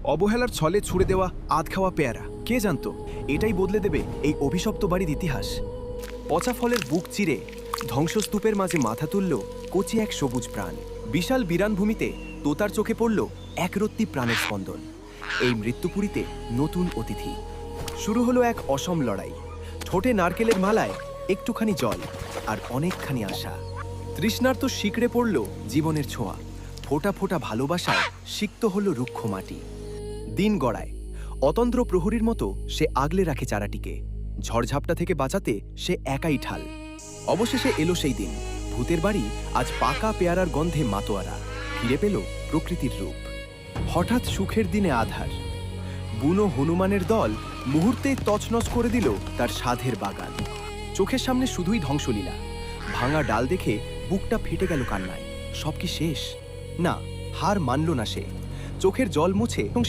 অবহেলার ছলে ছুড়ে দেওয়া আধ খাওয়া পেয়ারা, কে জানতো এটাই বদলে দেবে এই অভিশপ্ত বাড়ির ইতিহাস। পচা ফলের বুক চিরে ধ্বংসস্তূপের মাঝে মাথা তুলল কচি এক সবুজ প্রাণ। বিশাল বিরানভূমিতে তোতার চোখে পড়ল একরত্তি প্রাণের স্পন্দন। এই মৃত্যুপুরীতে নতুন অতিথি। শুরু হলো এক অসম লড়াই। ঠোঁটে নারকেলের মালায় একটুখানি জল আর অনেকখানি আশা। তৃষ্ণার্ত শিকড়ে পড়ল জীবনের ছোঁয়া। ফোঁটা ফোঁটা ভালোবাসায় সিক্ত হল রুক্ষ মাটি। দিন গড়ায়। অতন্দ্র প্রহরীর মতো সে আগলে রাখে চারাটিকে। ঝড়ঝাপটা থেকে বাঁচাতে সে একাই ঠাল। অবশেষে এলো সেই দিন। ভূতের বাড়ি আজ পাকা পেয়ারার গন্ধে মাতোয়ারা। ফিরে পেল প্রকৃতির রূপ। হঠাৎ সুখের দিনে আধার। বুনো হনুমানের দল মুহূর্তে তছনছ করে দিল তার সাধের বাগান। চোখের সামনে শুধুই ধ্বংসলীলা। ভাঙা ডাল দেখে বুকটা ফেটে গেল কান্নায়। সব কি শেষ? না, হার মানল না সে। চোখের জল মুছে এবং সে